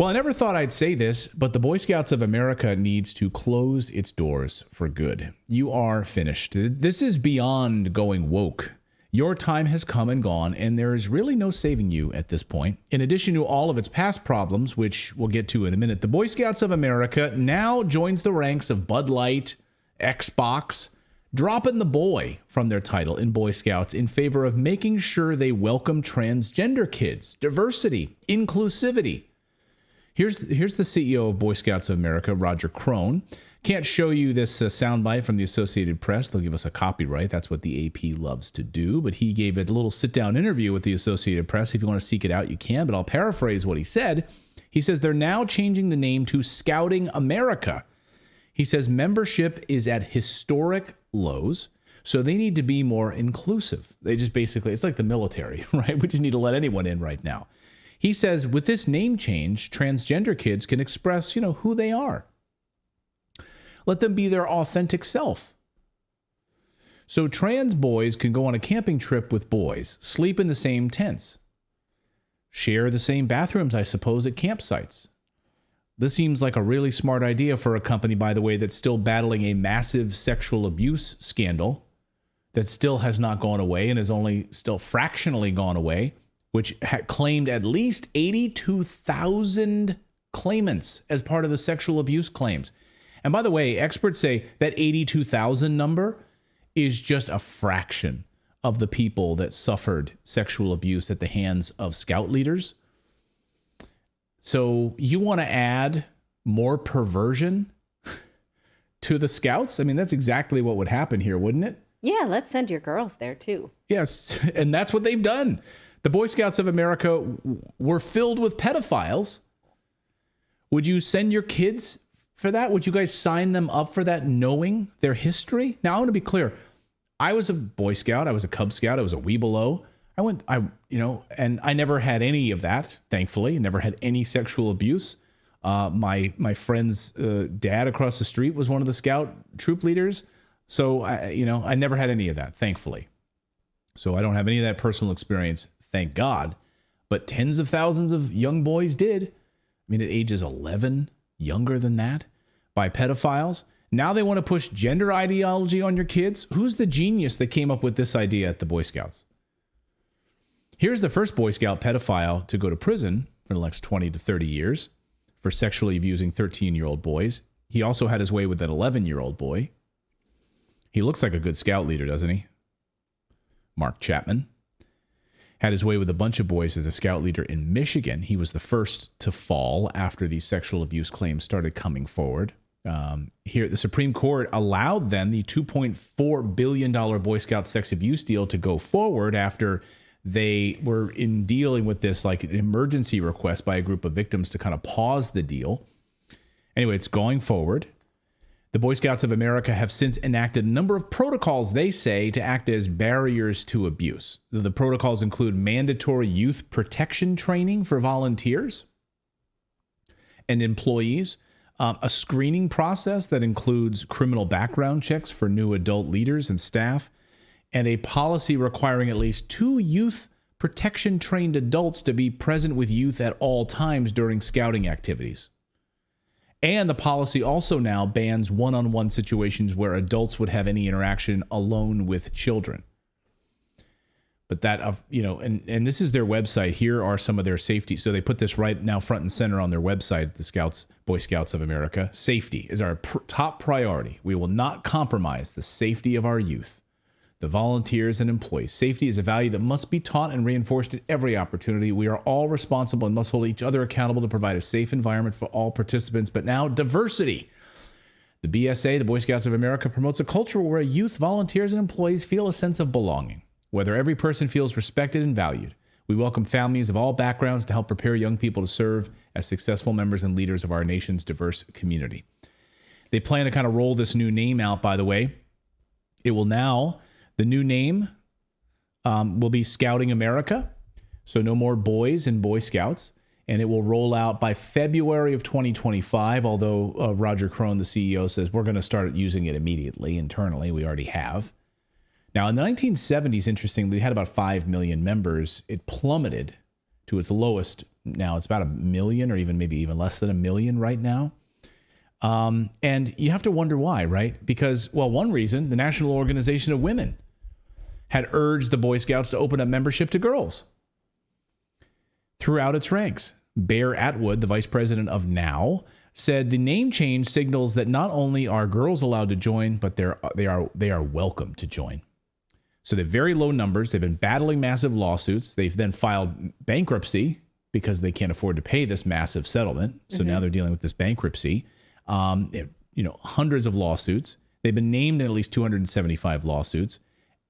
Well, I never thought I'd say this, but the Boy Scouts of America needs to close its doors for good. You are finished. This is beyond going woke. Your time has come and gone, and there is really no saving you at this point. In addition to all of its past problems, which we'll get to in a minute, the Boy Scouts of America now joins the ranks of Bud Light, Xbox, dropping the boy from their title in Boy Scouts in favor of making sure they welcome transgender kids, diversity, inclusivity. Here's the CEO of Boy Scouts of America, Roger Crone. Can't show you this soundbite from the Associated Press. They'll give us a copyright. That's what the AP loves to do. But he gave a little sit-down interview with the Associated Press. If you want to seek it out, you can. But I'll paraphrase what he said. He says they're now changing the name to Scouting America. He says membership is at historic lows, so they need to be more inclusive. They just basically, it's like the military, right? We just need to let anyone in right now. He says with this name change, transgender kids can express, who they are. Let them be their authentic self. So trans boys can go on a camping trip with boys, sleep in the same tents, share the same bathrooms, I suppose, at campsites. This seems like a really smart idea for a company, by the way, that's still battling a massive sexual abuse scandal that still has not gone away and is only still fractionally gone away, which had claimed at least 82,000 claimants as part of the sexual abuse claims. And by the way, experts say that 82,000 number is just a fraction of the people that suffered sexual abuse at the hands of scout leaders. So you want to add more perversion to the scouts? I mean, that's exactly what would happen here, wouldn't it? Yeah, let's send your girls there too. Yes, and that's what they've done. The Boy Scouts of America were filled with pedophiles. Would you send your kids for that? Would you guys sign them up for that, knowing their history? Now, I want to be clear. I was a Boy Scout. I was a Cub Scout. I was a Wee-Below. And I never had any of that, thankfully. Never had any sexual abuse. My friend's dad across the street was one of the Scout troop leaders. So, I never had any of that, thankfully. So I don't have any of that personal experience, thank God. But tens of thousands of young boys did. I mean, at ages 11, younger than that, by pedophiles. Now they want to push gender ideology on your kids. Who's the genius that came up with this idea at the Boy Scouts? Here's the first Boy Scout pedophile to go to prison for the next 20 to 30 years for sexually abusing 13-year-old boys. He also had his way with an 11-year-old boy. He looks like a good scout leader, doesn't he? Mark Chapman had his way with a bunch of boys as a scout leader in Michigan. He was the first to fall after these sexual abuse claims started coming forward. Here, the Supreme Court allowed then the $2.4 billion Boy Scout sex abuse deal to go forward after they were in dealing with this like an emergency request by a group of victims to kind of pause the deal. Anyway, it's going forward. The Boy Scouts of America have since enacted a number of protocols, they say, to act as barriers to abuse. The protocols include mandatory youth protection training for volunteers and employees, a screening process that includes criminal background checks for new adult leaders and staff, and a policy requiring at least 2 youth protection trained adults to be present with youth at all times during scouting activities. And the policy also now bans one-on-one situations where adults would have any interaction alone with children. But that, and this is their website. Here are some of their safety. So they put this right now front and center on their website, the Boy Scouts of America. Safety is our top priority. We will not compromise the safety of our youth, the volunteers and employees. Safety is a value that must be taught and reinforced at every opportunity. We are all responsible and must hold each other accountable to provide a safe environment for all participants. But now, diversity. The BSA, the Boy Scouts of America, promotes a culture where youth, volunteers, and employees feel a sense of belonging, whether every person feels respected and valued. We welcome families of all backgrounds to help prepare young people to serve as successful members and leaders of our nation's diverse community. They plan to kind of roll this new name out, by the way. It will now... The new name will be Scouting America, so no more boys and Boy Scouts, and it will roll out by February of 2025, although Roger Crone, the CEO, says we're going to start using it immediately internally. We already have. Now, in the 1970s, interestingly, they had about 5 million members. It plummeted to its lowest now. It's about 1 million, or maybe even less than 1 million right now. And you have to wonder why, right? Because, well, one reason, the National Organization of Women had urged the Boy Scouts to open up membership to girls throughout its ranks. Bear Atwood, the vice president of NOW, said the name change signals that not only are girls allowed to join, but they are welcome to join. So they have very low numbers. They've been battling massive lawsuits. They've then filed bankruptcy because they can't afford to pay this massive settlement. So now they're dealing with this bankruptcy. Hundreds of lawsuits. They've been named in at least 275 lawsuits.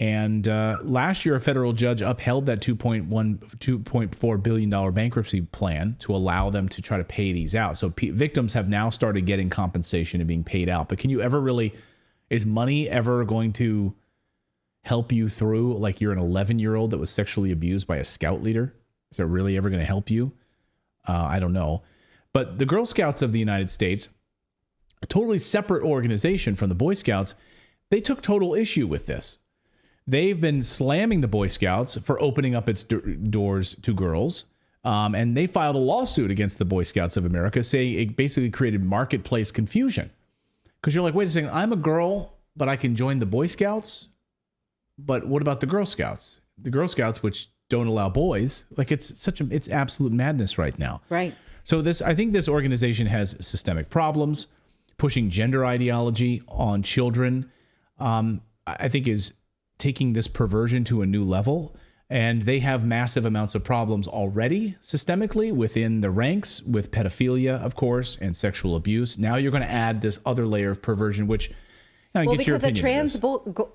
And last year, a federal judge upheld that $2.4 billion bankruptcy plan to allow them to try to pay these out. So victims have now started getting compensation and being paid out. But can you ever is money ever going to help you through? Like, you're an 11-year-old that was sexually abused by a scout leader. Is it really ever going to help you? I don't know. But the Girl Scouts of the United States, a totally separate organization from the Boy Scouts, they took total issue with this. They've been slamming the Boy Scouts for opening up its doors to girls. And they filed a lawsuit against the Boy Scouts of America, saying it basically created marketplace confusion. Because you're like, wait a second, I'm a girl, but I can join the Boy Scouts? But what about the Girl Scouts? The Girl Scouts, which don't allow boys, like it's absolute madness right now. Right. So I think this organization has systemic problems, pushing gender ideology on children, I think is taking this perversion to a new level. And they have massive amounts of problems already systemically within the ranks with pedophilia, of course, and sexual abuse. Now you're going to add this other layer of perversion, which get your opinion. Because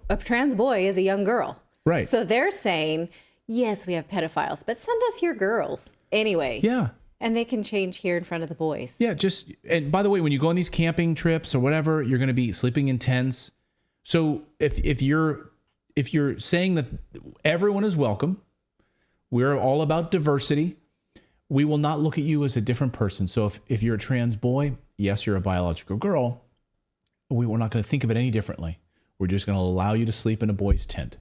a trans boy is a young girl. Right. So they're saying, yes, we have pedophiles, but send us your girls anyway. Yeah. And they can change here in front of the boys. Yeah. And by the way, when you go on these camping trips or whatever, you're going to be sleeping in tents. So if you're saying that everyone is welcome, we're all about diversity, we will not look at you as a different person. So if you're a trans boy, yes, you're a biological girl, we're not going to think of it any differently. We're just going to allow you to sleep in a boy's tent.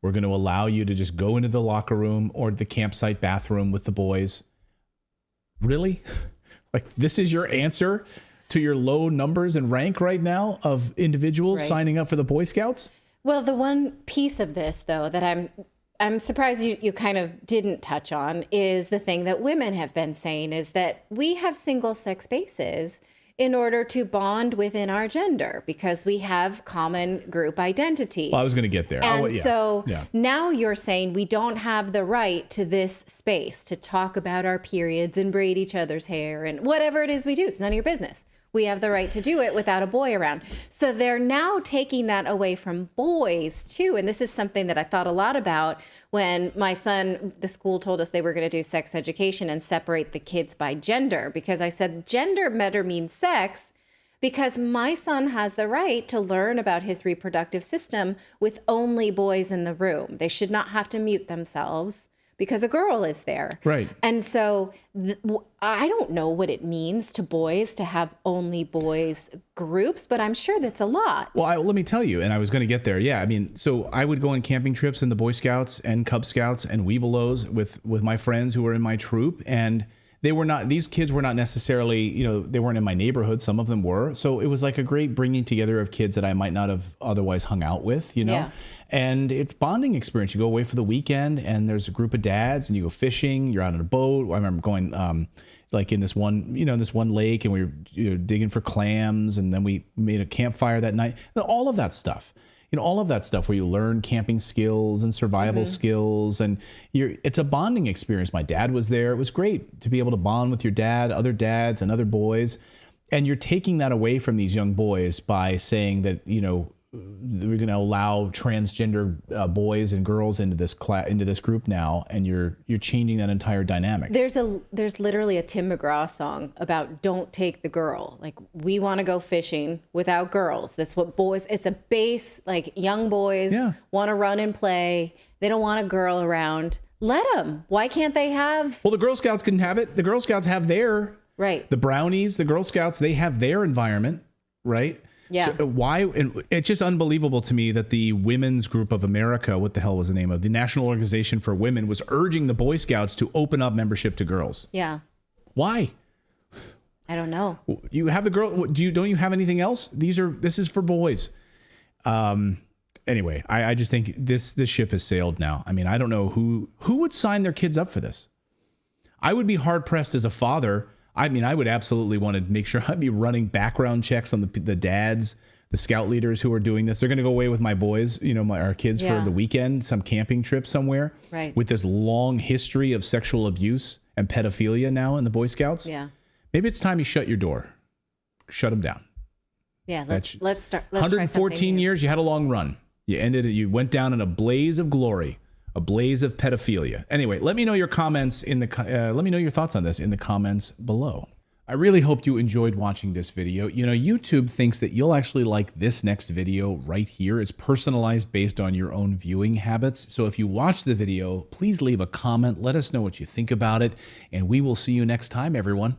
We're going to allow you to just go into the locker room or the campsite bathroom with the boys. Really? Like, this is your answer to your low numbers and rank right now of individuals signing up for the Boy Scouts? Well, the one piece of this, though, that I'm surprised you kind of didn't touch on is the thing that women have been saying is that we have single-sex spaces in order to bond within our gender because we have common group identity. Well, I was going to get there. And now you're saying we don't have the right to this space to talk about our periods and braid each other's hair and whatever it is we do. It's none of your business. We have the right to do it without a boy around. So they're now taking that away from boys too. And this is something that I thought a lot about when my son, the school told us they were going to do sex education and separate the kids by gender, because I said gender better means sex, because my son has the right to learn about his reproductive system with only boys in the room. They should not have to mute themselves because a girl is there. Right. And so I don't know what it means to boys to have only boys groups, but I'm sure that's a lot. Well, let me tell you, and I was going to get there. Yeah, I mean, so I would go on camping trips in the Boy Scouts and Cub Scouts and Webelos with my friends who were in my troop, and these kids were not necessarily, they weren't in my neighborhood. Some of them were. So it was like a great bringing together of kids that I might not have otherwise hung out with, Yeah. And it's bonding experience. You go away for the weekend and there's a group of dads and you go fishing, you're out on a boat. I remember going, like in this one lake, and we were digging for clams, and then we made a campfire that night. All of that stuff. All of that stuff where you learn camping skills and survival skills, and it's a bonding experience. My dad was there. It was great to be able to bond with your dad, other dads, and other boys. And you're taking that away from these young boys by saying that, we're going to allow transgender boys and girls into this group now, and you're changing that entire dynamic. There's literally a Tim McGraw song about don't take the girl. Like, we want to go fishing without girls. That's what boys. It's a base, like, young boys want to run and play. They don't want a girl around. Let them. Why can't they have? Well, the Girl Scouts can have it. The Girl Scouts have their right. The Brownies, the Girl Scouts, they have their environment, right? Yeah. So why? And it's just unbelievable to me that the Women's Group of America, what the hell was the name of the National Organization for Women, was urging the Boy Scouts to open up membership to girls. Yeah. Why? I don't know. You have the girl. Don't you have anything else? This is for boys. Anyway, I just think this ship has sailed now. I mean, I don't know who would sign their kids up for this. I would be hard pressed as a father. I mean, I would absolutely want to make sure I'd be running background checks on the dads, the scout leaders who are doing this. They're going to go away with my boys, our kids for the weekend, some camping trip somewhere. Right. With this long history of sexual abuse and pedophilia now in the Boy Scouts. Yeah. Maybe it's time you shut your door. Shut them down. Yeah. Let's start. Let's 114 years. You had a long run. You went down in a blaze of glory. A blaze of pedophilia. Anyway, let me know your comments let me know your thoughts on this in the comments below. I really hope you enjoyed watching this video. YouTube thinks that you'll actually like this next video right here. It's personalized based on your own viewing habits. So if you watch the video, please leave a comment. Let us know what you think about it. And we will see you next time, everyone.